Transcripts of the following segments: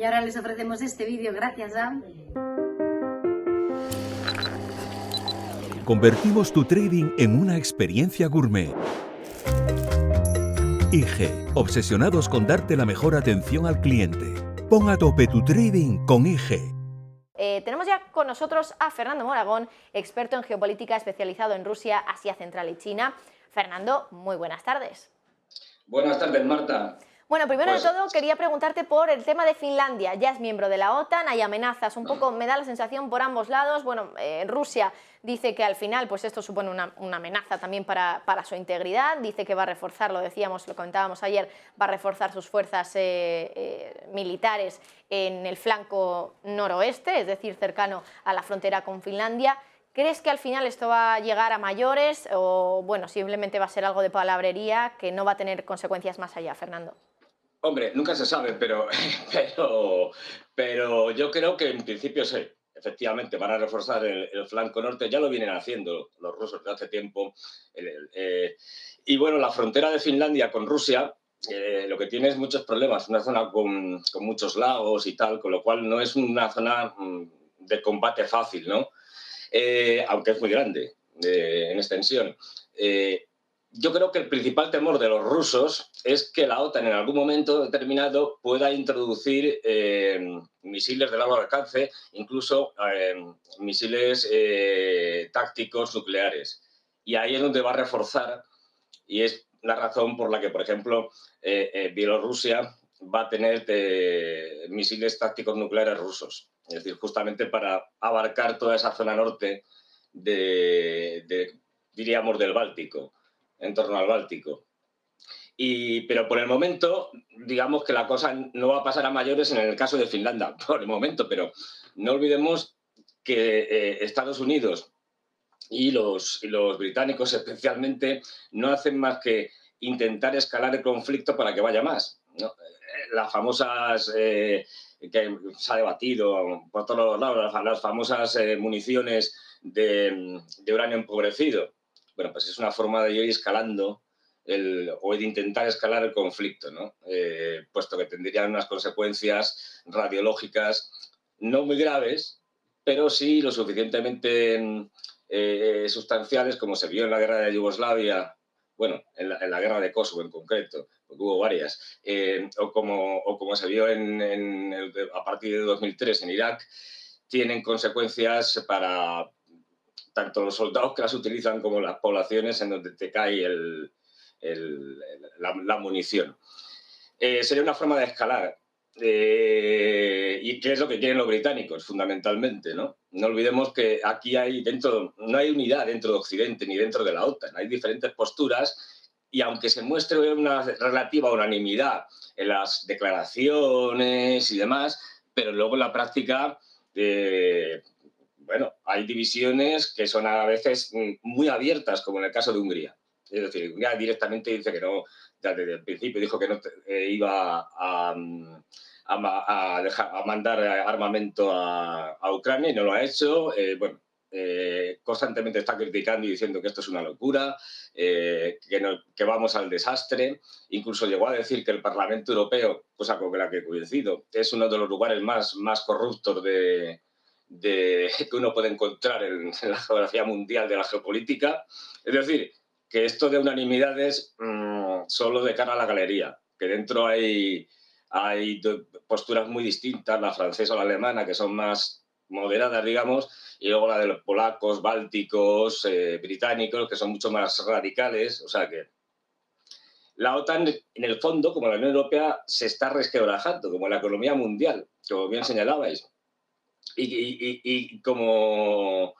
Y ahora les ofrecemos este vídeo gracias a... Convertimos tu trading en una experiencia gourmet. IG, obsesionados con darte la mejor atención al cliente. Pon a tope tu trading con IG. Tenemos ya con nosotros a Fernando Moragón, experto en geopolítica especializado en Rusia, Asia Central y China. Fernando, muy buenas tardes. Buenas tardes, Marta. Bueno, primero de todo quería preguntarte por el tema de Finlandia. Ya es miembro de la OTAN, hay amenazas, un poco me da la sensación por ambos lados. Bueno, Rusia dice que al final pues esto supone una amenaza también para su integridad. Dice que va a reforzar, lo decíamos, lo comentábamos ayer, va a reforzar sus fuerzas militares en el flanco noroeste, es decir, cercano a la frontera con Finlandia. ¿Crees que al final esto va a llegar a mayores o bueno, simplemente va a ser algo de palabrería que no va a tener consecuencias más allá, Fernando? Hombre, nunca se sabe, pero yo creo que en principio sí. Efectivamente, van a reforzar el flanco norte. Ya lo vienen haciendo los rusos desde hace tiempo. Y bueno, la frontera de Finlandia con Rusia lo que tiene es muchos problemas. Una zona con muchos lagos y tal, con lo cual no es una zona de combate fácil, ¿no? Aunque es muy grande en extensión. Yo creo que el principal temor de los rusos es que la OTAN en algún momento determinado pueda introducir misiles de largo alcance, incluso misiles tácticos nucleares. Y ahí es donde va a reforzar, y es la razón por la que, por ejemplo, Bielorrusia va a tener misiles tácticos nucleares rusos. Es decir, justamente para abarcar toda esa zona norte diríamos, del Báltico, en torno al Báltico. Pero por el momento, digamos que la cosa no va a pasar a mayores en el caso de Finlandia, por el momento, pero no olvidemos que Estados Unidos y los británicos especialmente no hacen más que intentar escalar el conflicto para que vaya más, ¿no? Las famosas, que se ha debatido por todos los lados, las famosas municiones de uranio empobrecido. Bueno, pues es una forma de ir escalando o de intentar escalar el conflicto, ¿no? Puesto que tendrían unas consecuencias radiológicas no muy graves, pero sí lo suficientemente sustanciales, como se vio en la guerra de Yugoslavia, bueno, en la guerra de Kosovo en concreto, porque hubo varias, o como se vio a partir de 2003 en Irak, tienen consecuencias para tanto los soldados que las utilizan como las poblaciones en donde te cae la munición. Sería una forma de escalar. ¿Y qué es lo que quieren los británicos, fundamentalmente, ¿no? No olvidemos que aquí no hay unidad dentro de Occidente ni dentro de la OTAN. Hay diferentes posturas y aunque se muestre una relativa unanimidad en las declaraciones y demás, pero luego en la práctica, bueno, hay divisiones que son a veces muy abiertas, como en el caso de Hungría. Es decir, Hungría directamente dice que no, desde el principio dijo que no iba a mandar armamento a Ucrania y no lo ha hecho. Bueno, constantemente está criticando y diciendo que esto es una locura, que vamos al desastre. Incluso llegó a decir que el Parlamento Europeo, cosa con la que coincido, es uno de los lugares más corruptos que uno puede encontrar en la geografía mundial de la geopolítica. Es decir, que esto de unanimidades solo de cara a la galería, que dentro hay posturas muy distintas, la francesa o la alemana, que son más moderadas, digamos, y luego la de los polacos, bálticos, británicos, que son mucho más radicales. O sea que la OTAN, en el fondo, como la Unión Europea, se está resquebrajando, como la economía mundial, como bien señalabais. Y como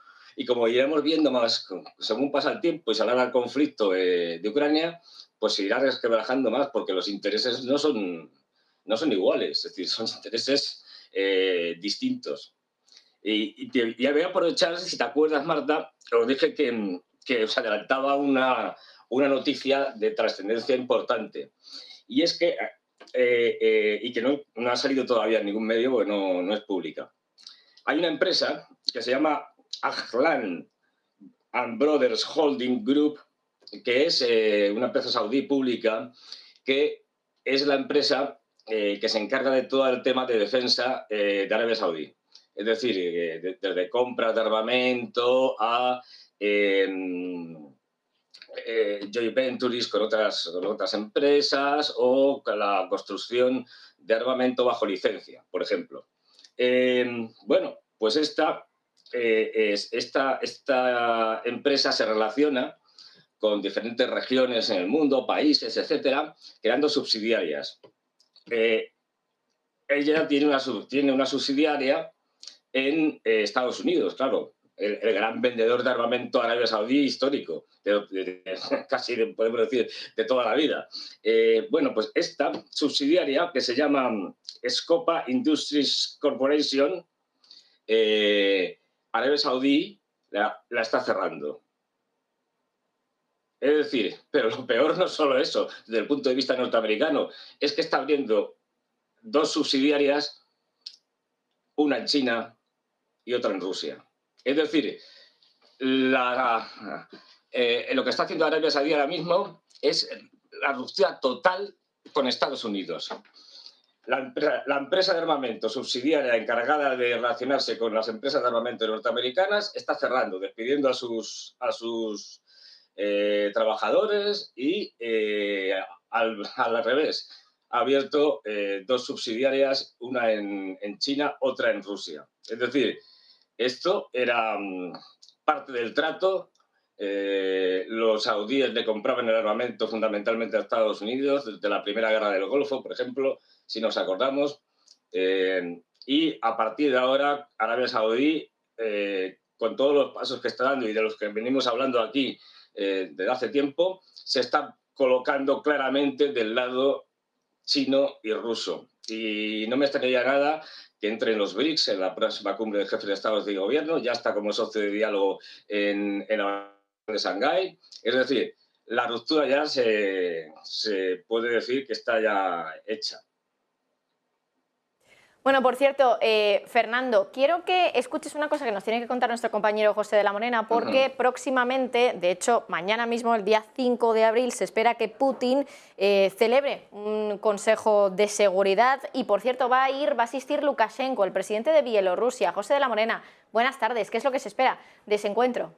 iremos viendo más, según pasa el tiempo y se alarga el conflicto de Ucrania, pues se irá resquebrajando más, porque los intereses no son iguales, es decir, son intereses distintos. Y voy a aprovechar, si te acuerdas, Marta, os dije que os adelantaba una noticia de trascendencia importante. Y es que, y que no ha salido todavía en ningún medio porque no es pública. Hay una empresa que se llama Ajlan and Brothers Holding Group, que es una empresa saudí pública, que es la empresa que se encarga de todo el tema de defensa de Arabia Saudí. Es decir, desde compras de armamento a joint ventures con otras empresas o con la construcción de armamento bajo licencia, por ejemplo. Bueno, pues esta empresa se relaciona con diferentes regiones en el mundo, países, etcétera, creando subsidiarias. Ella tiene una subsidiaria en Estados Unidos, claro, el gran vendedor de armamento a Arabia Saudí histórico, casi podemos decir de toda la vida. Bueno, pues esta subsidiaria, que se llama Scopa Industries Corporation, Arabia Saudí la está cerrando. Es decir, pero lo peor no es solo eso, desde el punto de vista norteamericano, es que está abriendo dos subsidiarias, una en China y otra en Rusia. Es decir, lo que está haciendo Arabia Saudí ahora mismo es la ruptura total con Estados Unidos. La empresa de armamento subsidiaria encargada de relacionarse con las empresas de armamento norteamericanas está cerrando, despidiendo a sus trabajadores y al revés, ha abierto dos subsidiarias, una en China, otra en Rusia. Es decir, esto era parte del trato. Los saudíes le compraban el armamento fundamentalmente a Estados Unidos desde la Primera Guerra del Golfo, por ejemplo, si nos acordamos. Y a partir de ahora, Arabia Saudí, con todos los pasos que está dando y de los que venimos hablando aquí desde hace tiempo, se está colocando claramente del lado chino y ruso. Y no me extrañaría nada que entre en los BRICS, en la próxima cumbre de jefes de Estados de Gobierno, ya está como socio de diálogo en la de Shanghái. Es decir, la ruptura ya se puede decir que está ya hecha. Bueno, por cierto, Fernando, quiero que escuches una cosa que nos tiene que contar nuestro compañero José de la Morena, porque próximamente, de hecho, mañana mismo, el día 5 de abril, se espera que Putin celebre un Consejo de Seguridad y, por cierto, va a asistir Lukashenko, el presidente de Bielorrusia. José de la Morena, buenas tardes. ¿Qué es lo que se espera de ese encuentro?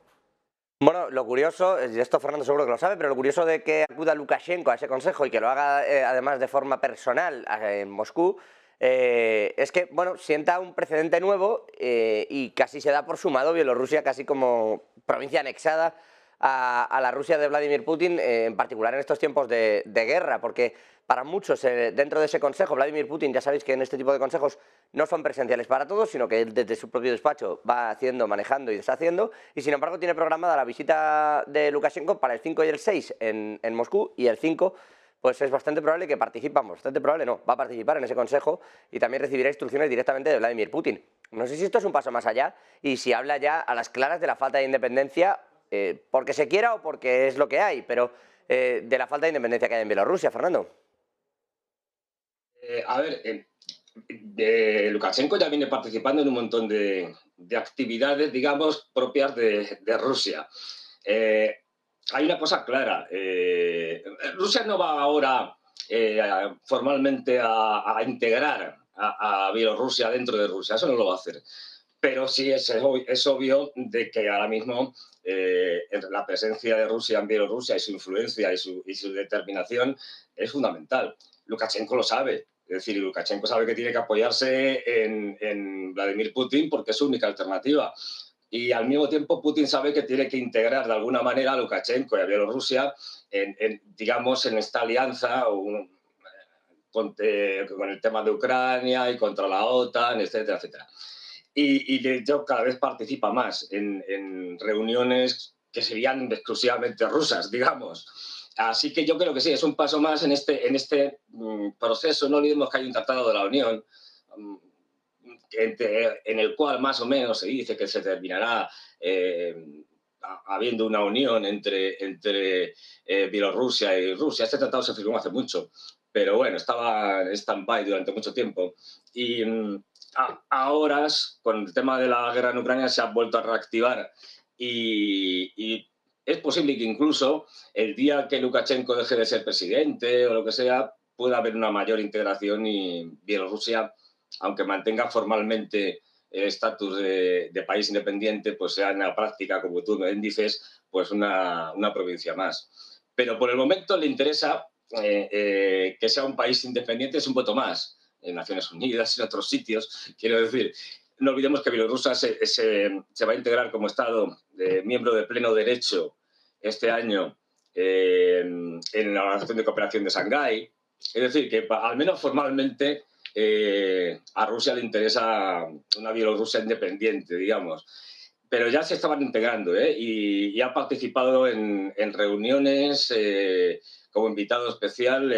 Bueno, lo curioso, y esto Fernando seguro que lo sabe, pero lo curioso de que acuda Lukashenko a ese consejo y que lo haga además de forma personal en Moscú, es que, bueno, sienta un precedente nuevo y casi se da por sumado Bielorrusia casi como provincia anexada a la Rusia de Vladimir Putin, en particular en estos tiempos de guerra, porque para muchos dentro de ese consejo, Vladimir Putin, ya sabéis que en este tipo de consejos no son presenciales para todos, sino que él desde su propio despacho va haciendo, manejando y deshaciendo, y sin embargo tiene programada la visita de Lukashenko para el 5 y el 6 en Moscú, y el 5 pues es bastante probable que participamos, bastante probable no, va a participar en ese consejo y también recibirá instrucciones directamente de Vladimir Putin. No sé si esto es un paso más allá y si habla ya a las claras de la falta de independencia, porque se quiera o porque es lo que hay, pero de la falta de independencia que hay en Bielorrusia, Fernando. A ver, Lukashenko ya viene participando en un montón de actividades, digamos, propias de Rusia. Hay una cosa clara. Rusia no va ahora formalmente a integrar a Bielorrusia dentro de Rusia. Eso no lo va a hacer. Pero sí es obvio de que ahora mismo la presencia de Rusia en Bielorrusia y su influencia y su determinación es fundamental. Lukashenko lo sabe. Es decir, Lukashenko sabe que tiene que apoyarse en Vladimir Putin porque es su única alternativa. Y al mismo tiempo Putin sabe que tiene que integrar de alguna manera a Lukashenko y a Bielorrusia digamos, en esta alianza con el tema de Ucrania y contra la OTAN, etcétera, etcétera. Y de hecho cada vez participa más en reuniones que serían exclusivamente rusas, digamos. Así que yo creo que sí, es un paso más en este proceso. No olvidemos que hay un tratado de la Unión en el cual más o menos se dice que se terminará habiendo una unión entre Bielorrusia y Rusia. Este tratado se firmó hace mucho, pero bueno, estaba en stand-by durante mucho tiempo. Y ahora, con el tema de la guerra en Ucrania, se ha vuelto a reactivar y es posible que incluso el día que Lukashenko deje de ser presidente o lo que sea, pueda haber una mayor integración y Bielorrusia, aunque mantenga formalmente el estatus de país independiente, pues sea en la práctica, como tú bien dices, pues una provincia más. Pero por el momento le interesa que sea un país independiente, es un voto más en Naciones Unidas, en otros sitios. Quiero decir, no olvidemos que Bielorrusia se va a integrar como Estado miembro de pleno derecho este año en la Organización de Cooperación de Shanghái. Es decir, que al menos formalmente a Rusia le interesa una Bielorrusia independiente, digamos. Pero ya se estaban integrando y ha participado en reuniones como invitado especial,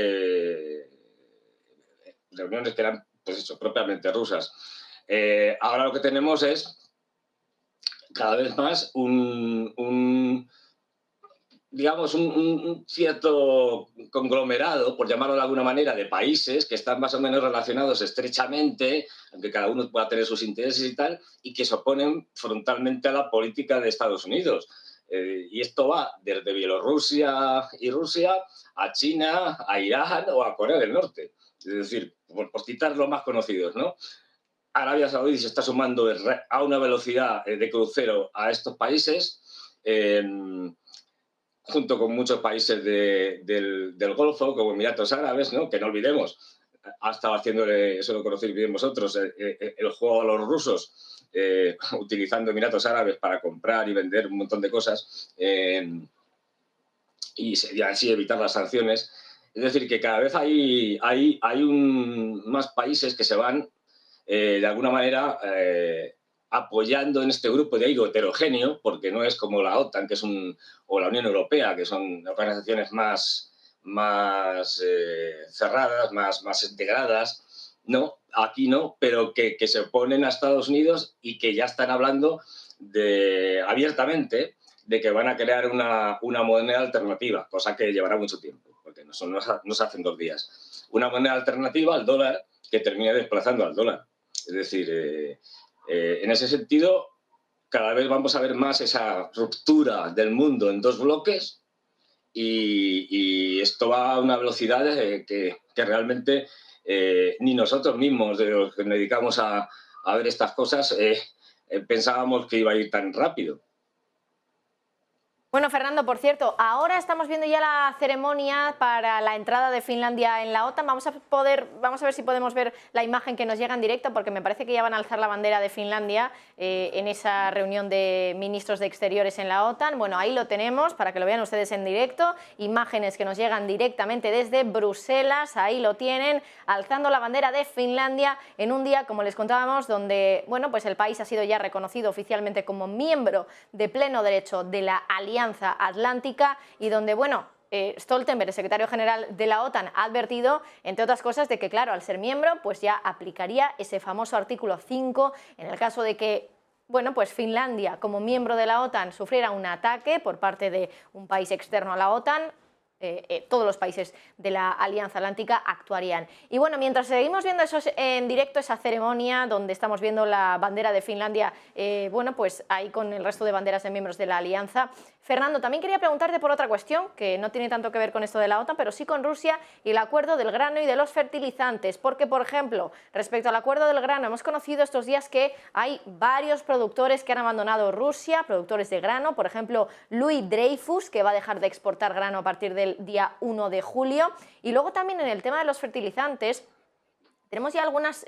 reuniones que eran, pues eso, propiamente rusas. Ahora lo que tenemos es cada vez más digamos, un cierto conglomerado, por llamarlo de alguna manera, de países que están más o menos relacionados estrechamente, aunque cada uno pueda tener sus intereses y tal, y que se oponen frontalmente a la política de Estados Unidos. Y esto va desde Bielorrusia y Rusia a China, a Irán o a Corea del Norte. Es decir, por citar los más conocidos, ¿no? Arabia Saudí se está sumando a una velocidad de crucero a estos países, junto con muchos países del Golfo, como Emiratos Árabes, ¿no? Que no olvidemos, ha estado haciéndole, eso lo conocéis bien vosotros, el juego a los rusos, utilizando Emiratos Árabes para comprar y vender un montón de cosas y así evitar las sanciones. Es decir, que cada vez hay más países que se van, de alguna manera, apoyando en este grupo, de digo, heterogéneo, porque no es como la OTAN o la Unión Europea, que son organizaciones más cerradas, más integradas. No, aquí no, pero que se oponen a Estados Unidos y que ya están hablando abiertamente de que van a crear una moneda alternativa, cosa que llevará mucho tiempo, porque no se hacen 2 días. Una moneda alternativa al dólar que termine desplazando al dólar. Es decir, en ese sentido, cada vez vamos a ver más esa ruptura del mundo en 2 bloques y esto va a una velocidad que realmente ni nosotros mismos, de los que nos dedicamos a ver estas cosas, pensábamos que iba a ir tan rápido. Bueno, Fernando, por cierto, ahora estamos viendo ya la ceremonia para la entrada de Finlandia en la OTAN. Vamos a ver si podemos ver la imagen que nos llega en directo, porque me parece que ya van a alzar la bandera de Finlandia en esa reunión de ministros de Exteriores en la OTAN. Bueno, ahí lo tenemos para que lo vean ustedes en directo. Imágenes que nos llegan directamente desde Bruselas. Ahí lo tienen, alzando la bandera de Finlandia en un día, como les contábamos, donde bueno, pues el país ha sido ya reconocido oficialmente como miembro de pleno derecho de la Alianza Atlántica y donde, bueno, Stoltenberg, el secretario general de la OTAN, ha advertido, entre otras cosas, de que, claro, al ser miembro, pues ya aplicaría ese famoso artículo 5 en el caso de que, bueno, pues Finlandia, como miembro de la OTAN, sufriera un ataque por parte de un país externo a la OTAN. Todos los países de la Alianza Atlántica actuarían. Y bueno, mientras seguimos viendo eso en directo, esa ceremonia donde estamos viendo la bandera de Finlandia, bueno, pues ahí con el resto de banderas de miembros de la Alianza. Fernando, también quería preguntarte por otra cuestión que no tiene tanto que ver con esto de la OTAN, pero sí con Rusia y el acuerdo del grano y de los fertilizantes, porque, por ejemplo, respecto al acuerdo del grano, hemos conocido estos días que hay varios productores que han abandonado Rusia, productores de grano, por ejemplo, Louis Dreyfus, que va a dejar de exportar grano a partir del día 1 de julio, y luego también en el tema de los fertilizantes, tenemos ya algunas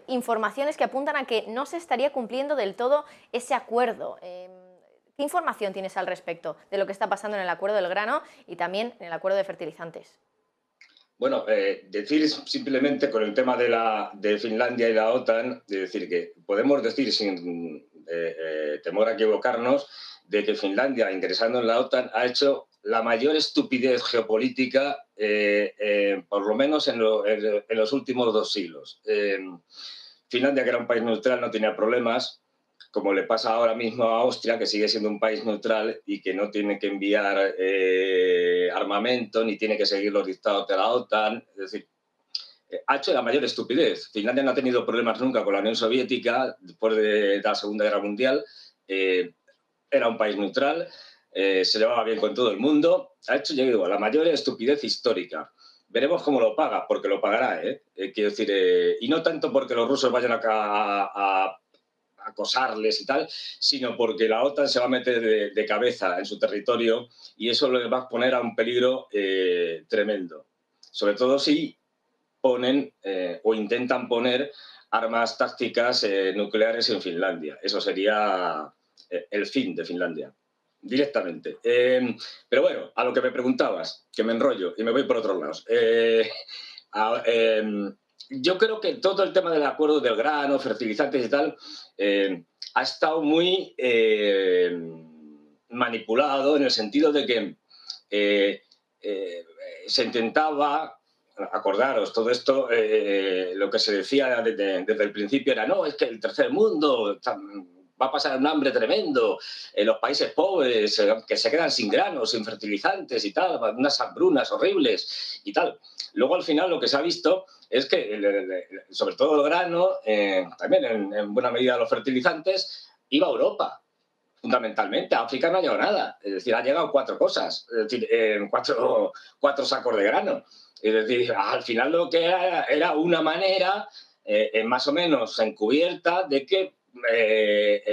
informaciones que apuntan a que no se estaría cumpliendo del todo ese acuerdo. ¿Qué información tienes al respecto de lo que está pasando en el acuerdo del grano y también en el acuerdo de fertilizantes? Bueno, decir simplemente con el tema de Finlandia y la OTAN, es decir, que podemos decir sin temor a equivocarnos de que Finlandia, ingresando en la OTAN, ha hecho la mayor estupidez geopolítica, por lo menos en los últimos 2 siglos. Finlandia, que era un país neutral, no tenía problemas, como le pasa ahora mismo a Austria, que sigue siendo un país neutral y que no tiene que enviar armamento ni tiene que seguir los dictados de la OTAN. Es decir, ha hecho la mayor estupidez. Finlandia no ha tenido problemas nunca con la Unión Soviética después de la Segunda Guerra Mundial. Era un país neutral, se llevaba bien con todo el mundo. Ha hecho, yo digo, la mayor estupidez histórica. veremos cómo lo paga, porque lo pagará, ¿eh? Quiero decir, y no tanto porque los rusos vayan a acosarles y tal, sino porque la OTAN se va a meter de cabeza en su territorio y eso le va a poner a un peligro tremendo. Sobre todo si ponen o intentan poner armas tácticas nucleares en Finlandia. Eso sería el fin de Finlandia, directamente. Pero bueno, a lo que me preguntabas, que me enrollo y me voy por otros lados. Yo creo que todo el tema del acuerdo del grano, fertilizantes y tal, ha estado muy manipulado en el sentido de que se intentaba, acordaros, todo esto, lo que se decía desde el principio era, no, es que el tercer mundo va a pasar un hambre tremendo, los países pobres que se quedan sin granos, sin fertilizantes y tal, unas hambrunas horribles y tal. Luego, al final, lo que se ha visto es que, sobre todo el grano, también en buena medida los fertilizantes, iba a Europa, fundamentalmente. A África no ha llegado nada. Es decir, ha llegado 4 cosas, es decir, 4 sacos de grano. Es decir, al final lo que era una manera, más o menos encubierta, de que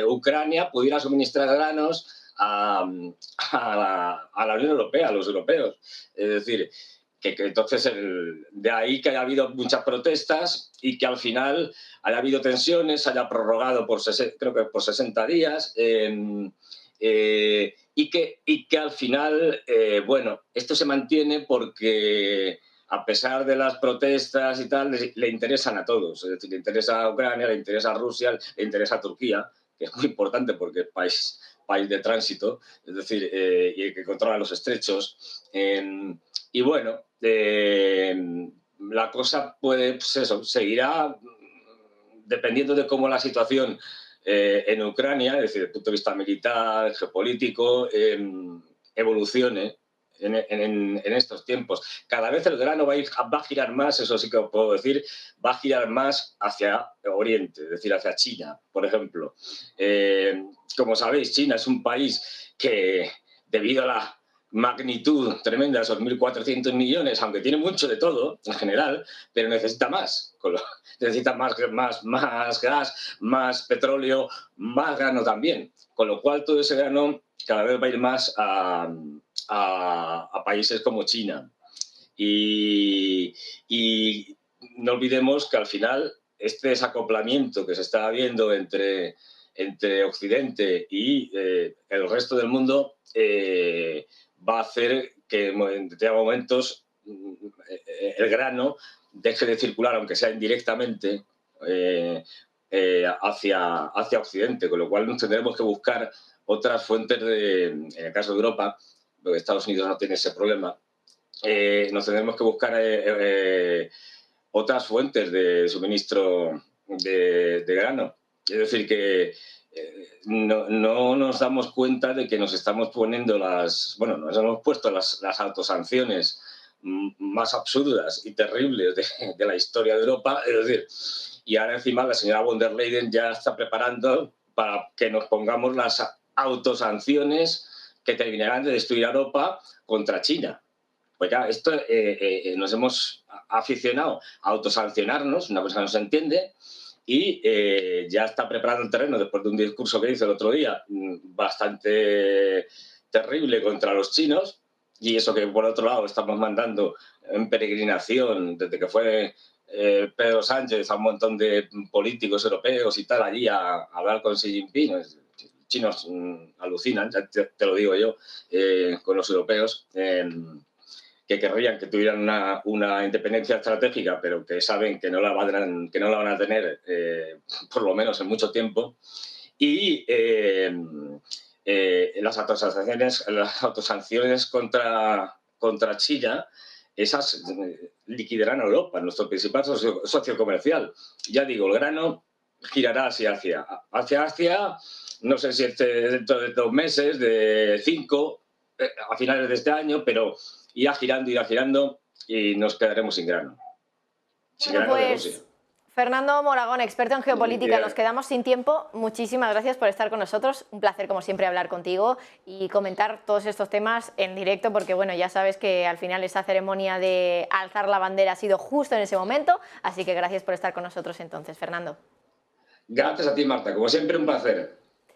Ucrania pudiera suministrar granos a la Unión Europea, a los europeos. Es decir, que entonces de ahí que haya habido muchas protestas y que al final haya habido tensiones, haya prorrogado creo que por 60 días y que al final, bueno, esto se mantiene porque a pesar de las protestas y tal, le interesan a todos. Es decir, le interesa a Ucrania, le interesa a Rusia, le interesa a Turquía, que es muy importante porque es país de tránsito, es decir, y que controla los estrechos. Y bueno, la cosa puede, pues eso, seguirá dependiendo de cómo la situación en Ucrania, es decir, desde el punto de vista militar, geopolítico, evolucione en estos tiempos. Cada vez el grano va a girar más, eso sí que os puedo decir, va a girar más hacia Oriente, es decir, hacia China, por ejemplo. Como sabéis, China es un país que, debido a la magnitud tremenda de esos 1.400 millones, aunque tiene mucho de todo en general, pero necesita más. Necesita más gas, más petróleo, más grano también. Con lo cual todo ese grano cada vez va a ir más a países como China. Y no olvidemos que al final este desacoplamiento que se está viendo entre Occidente y el resto del mundo va a hacer que en determinados momentos el grano deje de circular, aunque sea indirectamente, hacia Occidente, con lo cual nos tendremos que buscar otras fuentes, en el caso de Europa, porque Estados Unidos no tiene ese problema, nos tendremos que buscar otras fuentes de suministro de grano. Es decir, que no nos damos cuenta de que nos estamos poniendo nos hemos puesto las autosanciones más absurdas y terribles de la historia de Europa, es decir, y ahora encima la señora von der Leyen ya está preparando para que nos pongamos las autosanciones que terminarán de destruir a Europa contra China. Pues ya, esto nos hemos aficionado a autosancionarnos, una cosa que no se entiende, y ya está preparando el terreno después de un discurso que hizo el otro día bastante terrible contra los chinos, y eso que por otro lado estamos mandando en peregrinación desde que fue Pedro Sánchez a un montón de políticos europeos y tal allí a hablar con Xi Jinping. Los chinos alucinan, ya te lo digo yo, con los europeos, que querrían que tuvieran una independencia estratégica, pero que saben que no la van a tener por lo menos en mucho tiempo. Y las autosanciones contra China, esas liquidarán a Europa, nuestro principal socio comercial. Ya digo, el grano girará hacia Asia, no sé si dentro de 2 meses, de 5, a finales de este año, pero irá girando y nos quedaremos sin grano. Bueno, pues Fernando Moragón, experto en geopolítica, Bien. nos quedamos sin tiempo. Muchísimas gracias por estar con nosotros. Un placer, como siempre, hablar contigo y comentar todos estos temas en directo, porque bueno, ya sabes que al final esa ceremonia de alzar la bandera ha sido justo en ese momento. Así que gracias por estar con nosotros entonces, Fernando. Gracias a ti, Marta. Como siempre, un placer.